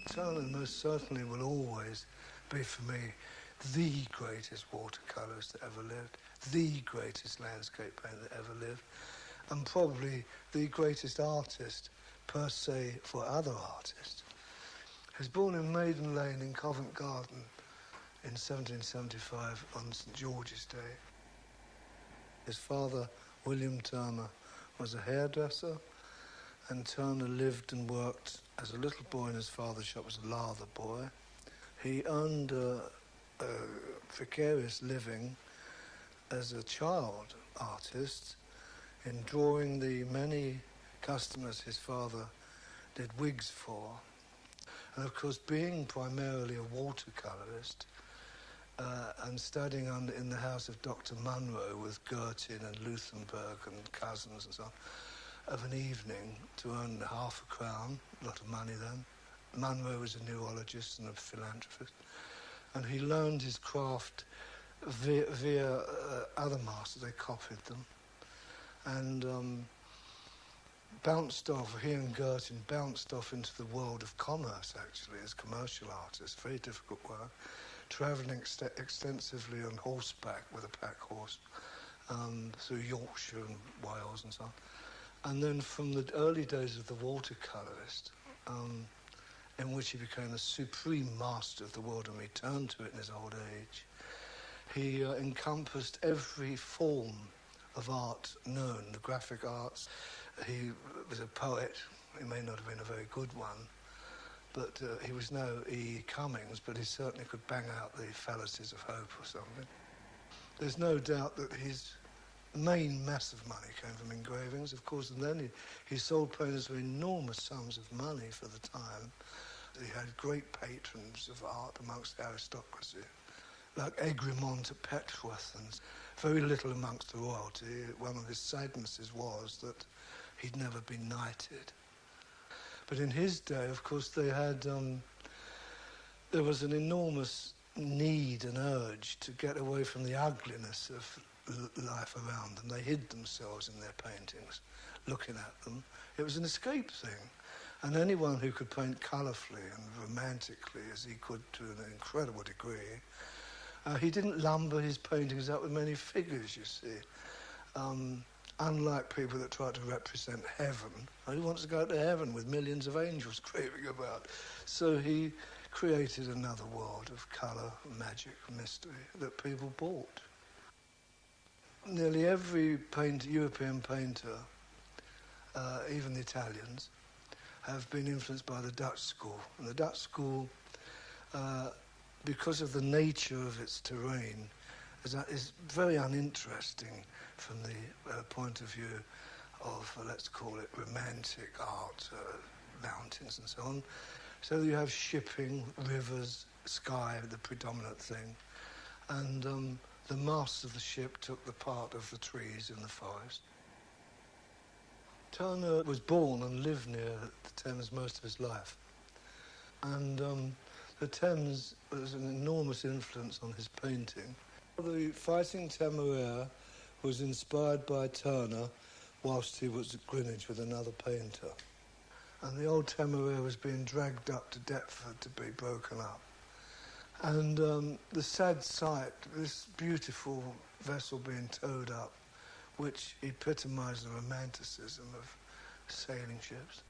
Turner most certainly will always be, for me, the greatest watercolourist that ever lived, the greatest landscape painter that ever lived, and probably the greatest artist, per se, for other artists. He was born in Maiden Lane in Covent Garden in 1775 on St George's Day. His father, William Turner, was a hairdresser, and Turner lived and worked as a little boy in his father's shop as a lather boy. He earned a precarious living as a child artist in drawing the many customers his father did wigs for. And of course, being primarily a watercolourist and studying in the house of Dr. Munro with Gertin and Luthenberg and cousins and so on, of an evening to earn half a crown, a lot of money then. Munro was a neurologist and a philanthropist, and he learned his craft via other masters. They copied them, and bounced off, he and Gertin bounced off into the world of commerce, actually, as commercial artists. Very difficult work, travelling extensively on horseback with a pack horse through Yorkshire and Wales and so on. And then from the early days of the watercolourist, in which he became a supreme master of the world and returned to it in his old age, he encompassed every form of art known, the graphic arts. He was a poet. He may not have been a very good one, but he was no E. Cummings, but he certainly could bang out the fallacies of hope or something. There's no doubt that his main mass of money came from engravings, of course, and then he sold painters for enormous sums of money for the time. He had great patrons of art amongst the aristocracy, like Egremont at Petworth, and very little amongst the royalty. One of his sadnesses was that he'd never been knighted. But in his day, of course, they had there was an enormous need and urge to get away from the ugliness of life around them. They hid themselves in their paintings, looking at them. It was an escape thing. And anyone who could paint colourfully and romantically, as he could to an incredible degree, he didn't lumber his paintings up with many figures, you see. Unlike people that try to represent heaven, who wants to go to heaven with millions of angels creeping about? So he created another world of colour, magic, mystery that people bought. Nearly every European painter, even the Italians, have been influenced by the Dutch school. And the Dutch school, because of the nature of its terrain, is very uninteresting from the point of view of, let's call it, romantic art, mountains and so on. So you have shipping, rivers, sky, the predominant thing. And the masts of the ship took the part of the trees in the forest. Turner was born and lived near the Thames most of his life. And the Thames was an enormous influence on his painting. The Fighting Temeraire was inspired by Turner whilst he was at Greenwich with another painter. And the old Temeraire was being dragged up to Deptford to be broken up. And the sad sight, this beautiful vessel being towed up, which epitomised the romanticism of sailing ships,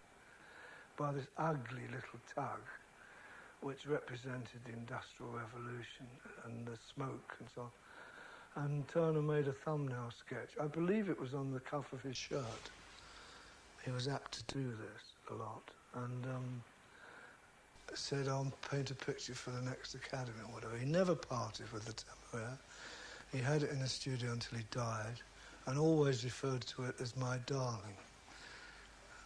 by this ugly little tug, which represented the Industrial Revolution and the smoke and so on. And Turner made a thumbnail sketch. I believe it was on the cuff of his shirt. He was apt to do this a lot. And said, I'll paint a picture for the next Academy or whatever. He never parted with the Temeraire. He had it in the studio until he died, and always referred to it as my darling.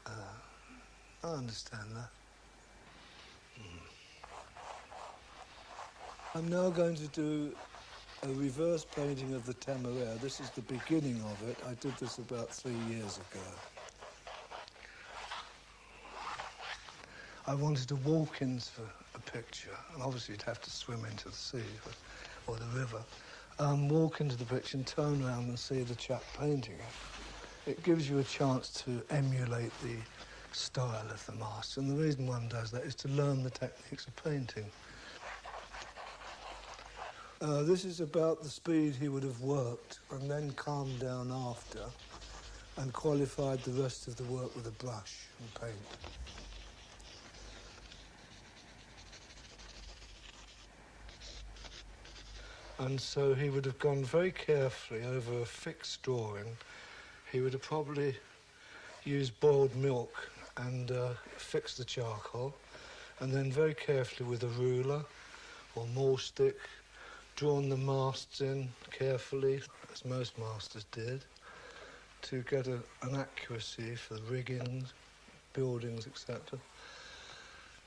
I understand that. I'm now going to do a reverse painting of the Temeraire. This is the beginning of it. I did this about 3 years ago. I wanted to walk into a picture, and obviously you'd have to swim into the sea or the river, walk into the picture and turn around and see the chap painting it. It gives you a chance to emulate the style of the masts. And the reason one does that is to learn the techniques of painting. This is about the speed he would have worked and then calmed down after and qualified the rest of the work with a brush and paint. And so he would have gone very carefully over a fixed drawing. He would have probably used boiled milk and fixed the charcoal, and then very carefully with a ruler or maul stick, drawn the masts in carefully, as most masters did, to get an accuracy for the riggings, buildings, etc.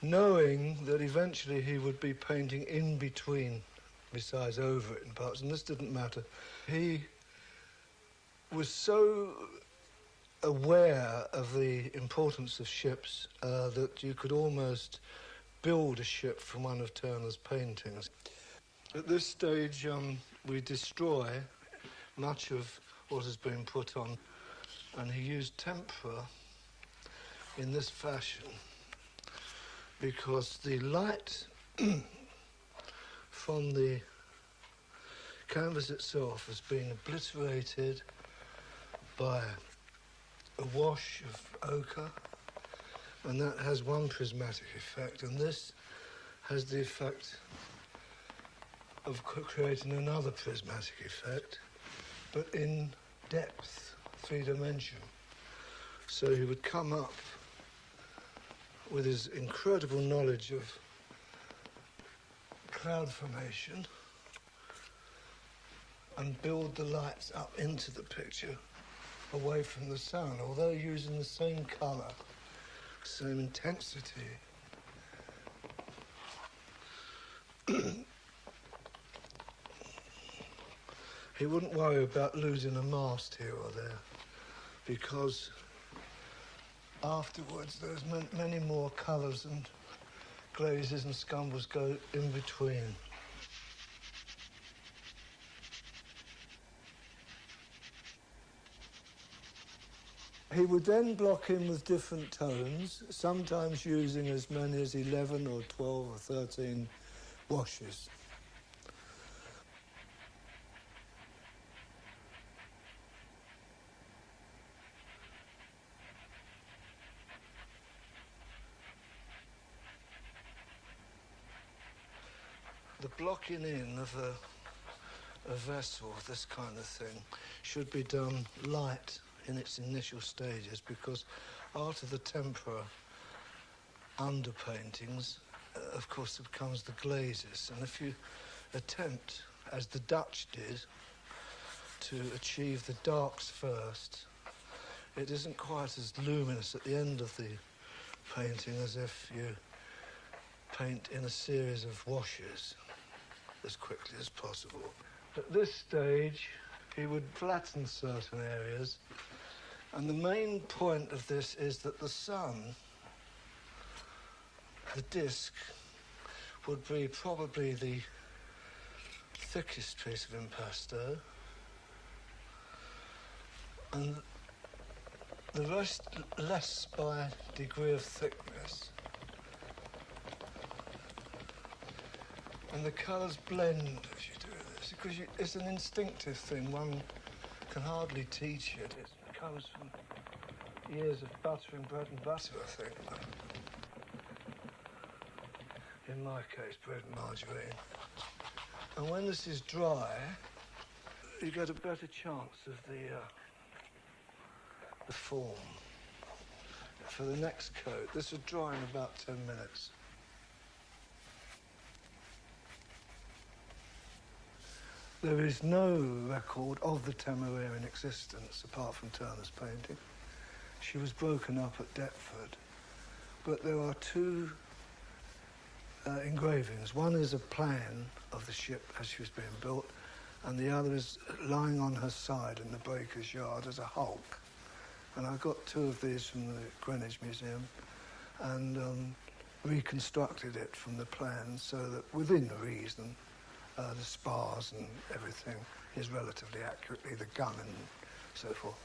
Knowing that eventually he would be painting in between, besides over it in parts, and this didn't matter. He was so aware of the importance of ships that you could almost build a ship from one of Turner's paintings. At this stage, we destroy much of what has been put on, and he used tempera in this fashion because the light from the canvas itself has been obliterated by a wash of ochre, and that has one prismatic effect, and this has the effect of creating another prismatic effect, but in depth, 3 dimension. So he would come up with his incredible knowledge of cloud formation and build the lights up into the picture away from the sun, although using the same colour, same intensity. He wouldn't worry about losing a mast here or there, because afterwards there's many more colours and glazes and scumbles go in between. He would then block in with different tones, sometimes using as many as 11 or 12 or 13 washes. The blocking in of a vessel, this kind of thing, should be done light in its initial stages, because after the tempera underpaintings, of course, it becomes the glazes. And if you attempt, as the Dutch did, to achieve the darks first, it isn't quite as luminous at the end of the painting as if you paint in a series of washes as quickly as possible. At this stage, he would flatten certain areas, and the main point of this is that the sun, the disc, would be probably the thickest piece of impasto, and the rest less by degree of thickness. And the colours blend as you do this, because it's an instinctive thing. One can hardly teach it. It comes from years of buttering bread and butter, I think. In my case, bread and margarine. And when this is dry, you get a better chance of the form. For the next coat, this would dry in about 10 minutes. There is no record of the Temeraire in existence apart from Turner's painting. She was broken up at Deptford, but there are 2 engravings. One is a plan of the ship as she was being built, and the other is lying on her side in the breaker's yard as a hulk. And I got 2 of these from the Greenwich Museum and reconstructed it from the plans so that within reason the spars and everything is relatively accurately, the gun and so forth.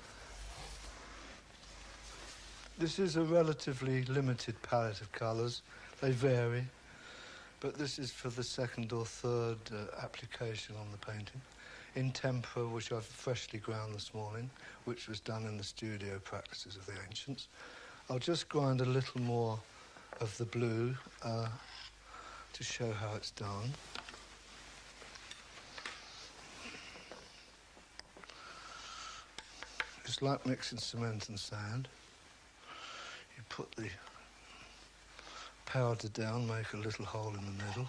This is a relatively limited palette of colours. They vary, but this is for the second or third application on the painting. In tempera, which I've freshly ground this morning, which was done in the studio practices of the ancients. I'll just grind a little more of the blue to show how it's done. It's like mixing cement and sand. You put the powder down, make a little hole in the middle,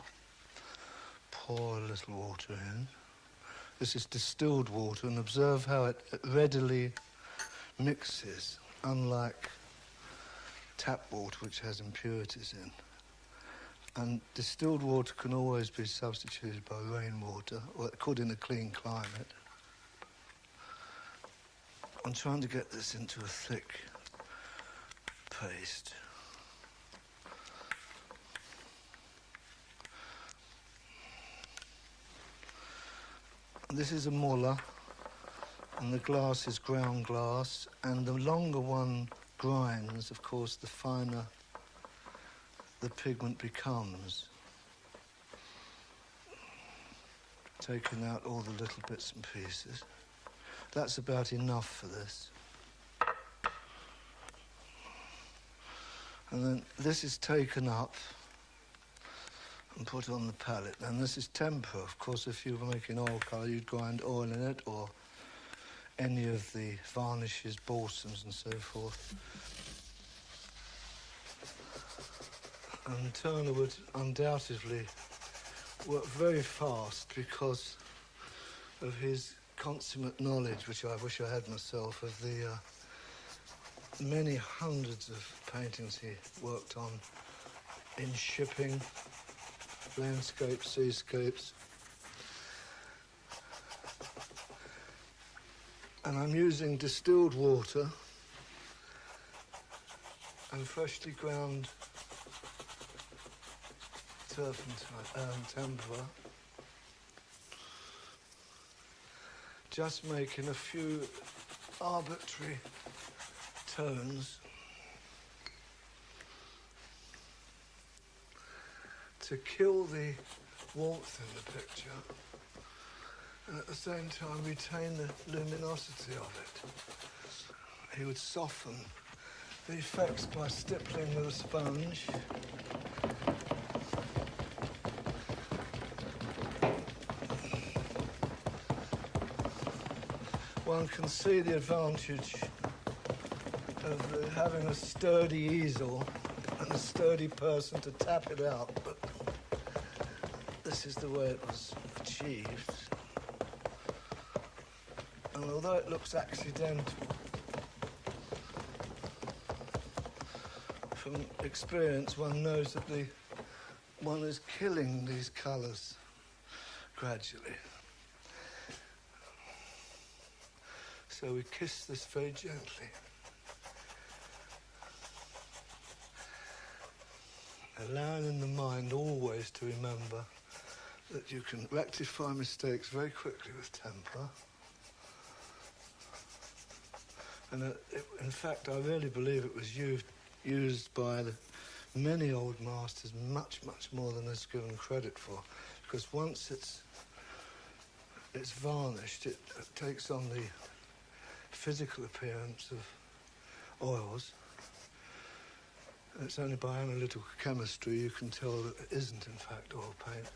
pour a little water in. This is distilled water, and observe how it readily mixes, unlike tap water, which has impurities in. And distilled water can always be substituted by rainwater, or it could in a clean climate. I'm trying to get this into a thick paste. This is a muller, and the glass is ground glass, and the longer one grinds, of course, the finer the pigment becomes. Taking out all the little bits and pieces. That's about enough for this. And then this is taken up and put on the palette. And this is tempera. Of course, if you were making oil colour, you'd grind oil in it, or any of the varnishes, balsams and so forth. And Turner would undoubtedly work very fast because of his consummate knowledge, which I wish I had myself, of the many hundreds of paintings he worked on in shipping, landscapes, seascapes. And I'm using distilled water and freshly ground turpentine, tempera. Just making a few arbitrary tones to kill the warmth in the picture and at the same time retain the luminosity of it. He would soften the effects by stippling with a sponge. One can see the advantage of having a sturdy easel and a sturdy person to tap it out, but this is the way it was achieved. And although it looks accidental, from experience one knows that one is killing these colours gradually. So we kiss this very gently. Allowing in the mind always to remember that you can rectify mistakes very quickly with tempera. And in fact, I really believe it was used by many old masters much, much more than is given credit for. Because once it's varnished, it takes on the physical appearance of oils. It's only by analytical chemistry you can tell that it isn't, in fact, oil paint.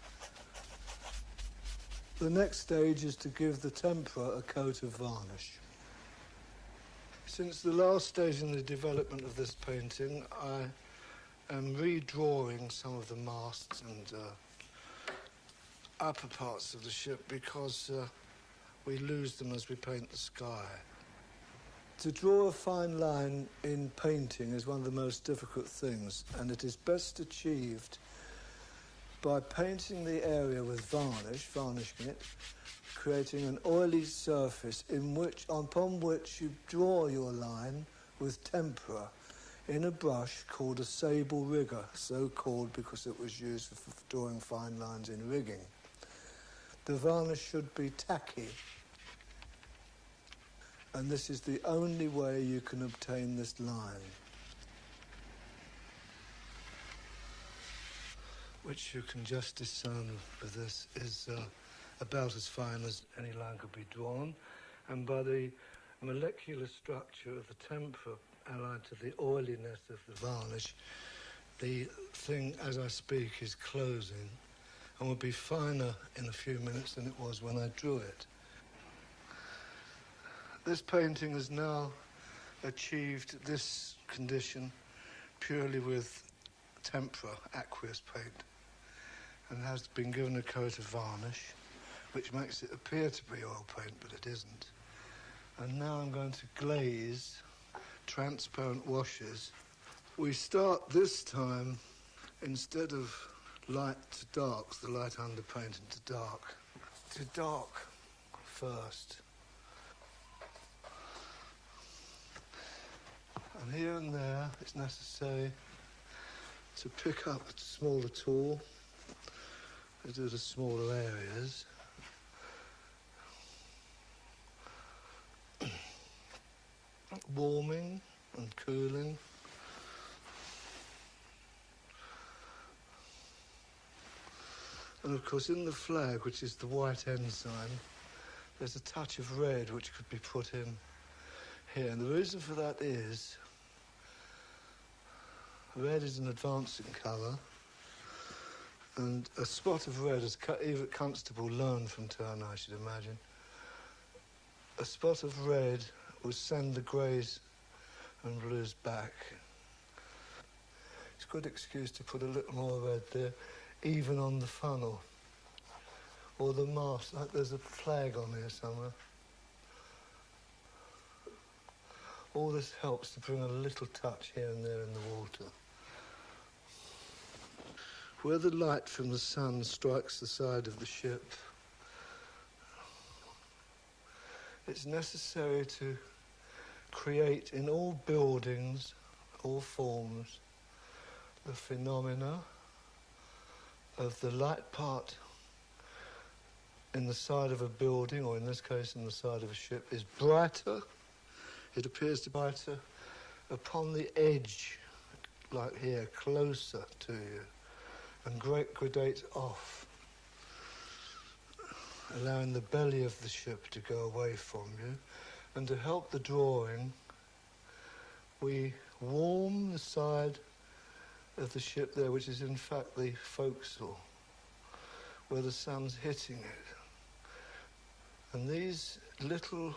The next stage is to give the tempera a coat of varnish. Since the last stage in the development of this painting, I am redrawing some of the masts and upper parts of the ship because we lose them as we paint the sky. To draw a fine line in painting is one of the most difficult things, and it is best achieved by painting the area with varnishing it, creating an oily surface upon which you draw your line with tempera in a brush called a sable rigger, so called because it was used for drawing fine lines in rigging. The varnish should be tacky, and this is the only way you can obtain this line. which you can just discern with this, is about as fine as any line could be drawn, and by the molecular structure of the tempera allied to the oiliness of the varnish, the thing as I speak is closing and will be finer in a few minutes than it was when I drew it. This painting has now achieved this condition purely with tempera aqueous paint and has been given a coat of varnish which makes it appear to be oil paint, but it isn't. And now I'm going to glaze transparent washes. We start this time, instead of light to darks, the light underpaint into dark, to dark first. And here and there it's necessary to pick up a smaller tool to do the smaller areas. Warming and cooling. And of course in the flag, which is the white ensign, there's a touch of red which could be put in here. And the reason for that is red is an advancing colour, and a spot of red, as Eva Constable learned from Turner, I should imagine, a spot of red will send the greys and blues back. It's a good excuse to put a little more red there, even on the funnel or the mast. Like there's a flag on here somewhere. All this helps to bring a little touch here and there in the water. Where the light from the sun strikes the side of the ship, it's necessary to create in all buildings, all forms, the phenomena of the light part in the side of a building, or in this case in the side of a ship, is brighter, it appears to be brighter upon the edge, like here, closer to you, and gradate off, allowing the belly of the ship to go away from you. And to help the drawing, we warm the side of the ship there, which is in fact the forecastle, where the sun's hitting it. And these little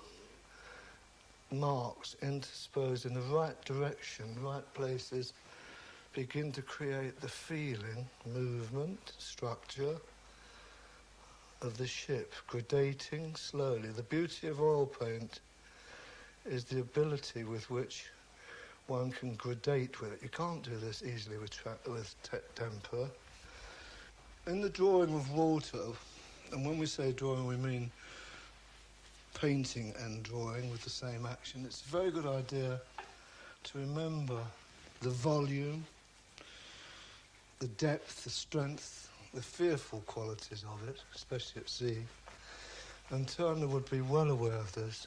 marks intersposed in the right direction, right places, begin to create the feeling, movement, structure of the ship, gradating slowly. The beauty of oil paint is the ability with which one can gradate with it. You can't do this easily with tempera. In the drawing of water, and when we say drawing we mean painting and drawing with the same action, it's a very good idea to remember the volume, the depth, the strength, the fearful qualities of it, especially at sea. And Turner would be well aware of this,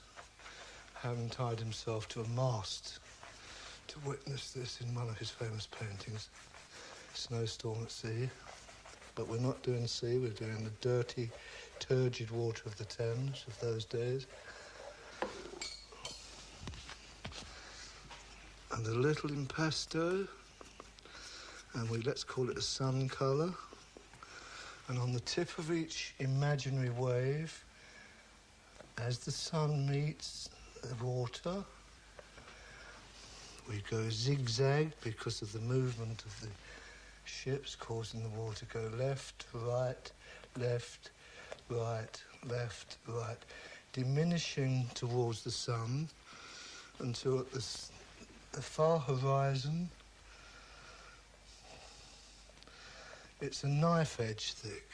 having tied himself to a mast to witness this in one of his famous paintings, Snowstorm at Sea. But we're not doing sea, we're doing the dirty, turgid water of the Thames of those days. And a little impasto, and let's call it a sun colour. And on the tip of each imaginary wave, as the sun meets the water, we go zigzag because of the movement of the ships causing the water to go left, right, left, right, left, right, diminishing towards the sun until at the far horizon it's a knife edge thick.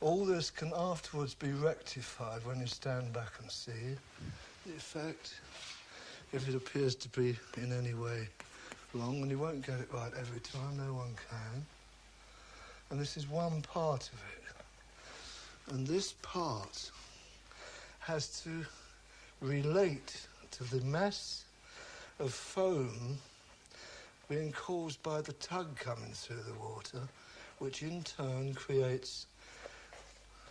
All this can afterwards be rectified when you stand back and see the effect, if it appears to be in any way wrong, and you won't get it right every time, no one can. And this is one part of it. And this part has to relate to the mass of foam being caused by the tug coming through the water, which in turn creates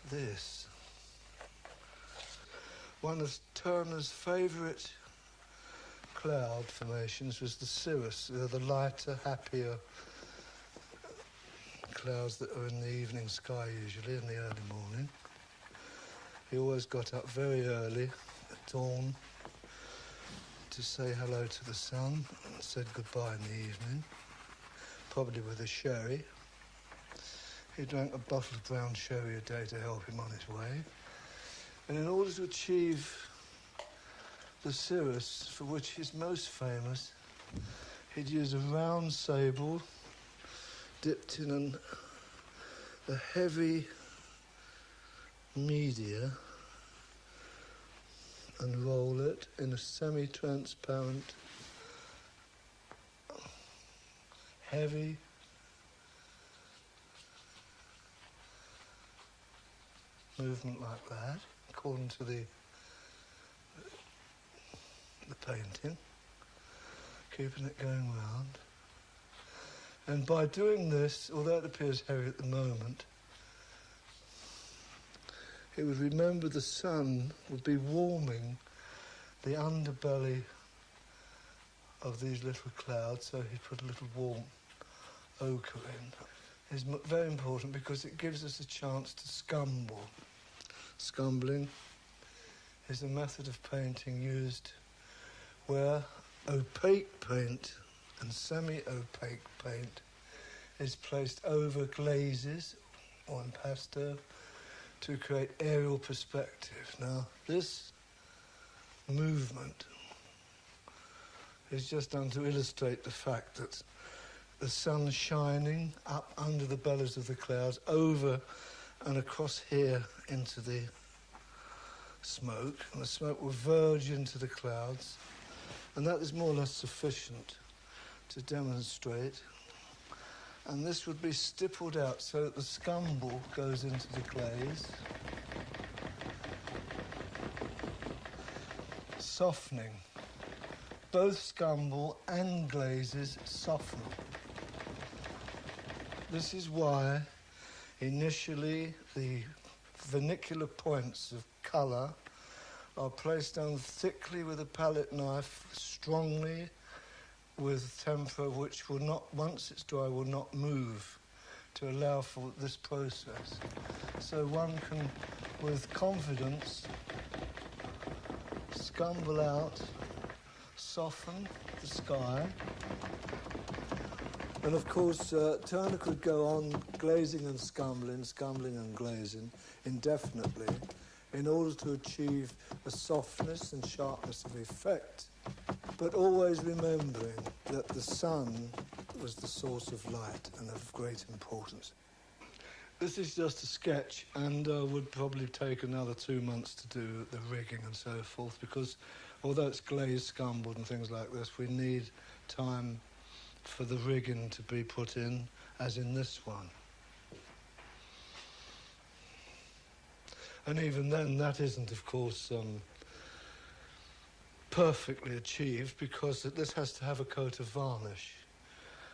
this. One of Turner's favourite cloud formations was the cirrus. They're the lighter, happier clouds that are in the evening sky usually, in the early morning. He always got up very early at dawn to say hello to the sun and said goodbye in the evening, probably with a sherry. He drank a bottle of brown sherry a day to help him on his way. And in order to achieve the cirrus, for which he's most famous, he'd use a round sable dipped in a heavy media and roll it in a semi-transparent, heavy movement like that, according to the painting, keeping it going round. And by doing this, although it appears heavy at the moment, he would remember the sun would be warming the underbelly of these little clouds, so he'd put a little warm ochre in. It's very important because it gives us a chance to scumble. Scumbling is a method of painting used where opaque paint and semi-opaque paint is placed over glazes or impasto to create aerial perspective. Now, this movement is just done to illustrate the fact that the sun shining up under the bellies of the clouds, over and across here into the smoke, and the smoke will verge into the clouds, and that is more or less sufficient to demonstrate. And this would be stippled out so that the scumble goes into the glaze, softening. Both scumble and glazes soften. This is why initially the vernicular points of colour are placed down thickly with a palette knife, strongly, with tempera which will not, once it's dry, will not move, to allow for this process. So one can, with confidence, scumble out, soften the sky. And of course, Turner could go on glazing and scumbling and glazing indefinitely in order to achieve a softness and sharpness of effect, but always remembering that the sun was the source of light and of great importance. This is just a sketch and would probably take another 2 months to do the rigging and so forth, because although it's glazed, scumbled and things like this, we need time for the rigging to be put in, as in this one. And even then, that isn't, of course, perfectly achieved, because this has to have a coat of varnish.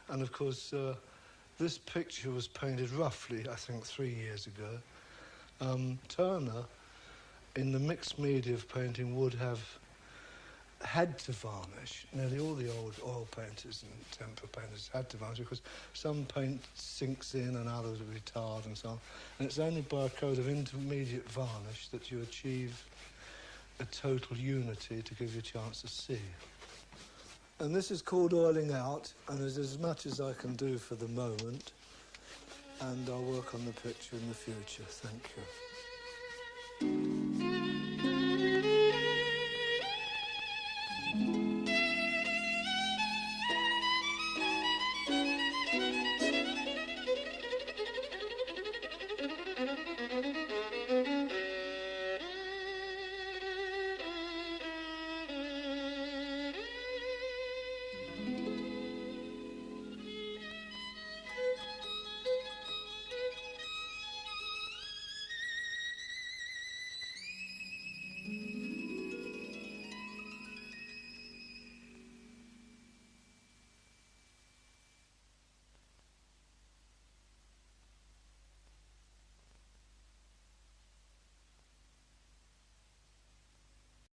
And of course, this picture was painted roughly, I think, 3 years ago. Turner, in the mixed media of painting, would have had to varnish. Nearly all the old oil painters and tempera painters had to varnish, because some paint sinks in and others will be tarred and so on. And it's only by a coat of intermediate varnish that you achieve a total unity to give you a chance to see. And this is called oiling out, and is as much as I can do for the moment, and I'll work on the picture in the future. Thank you.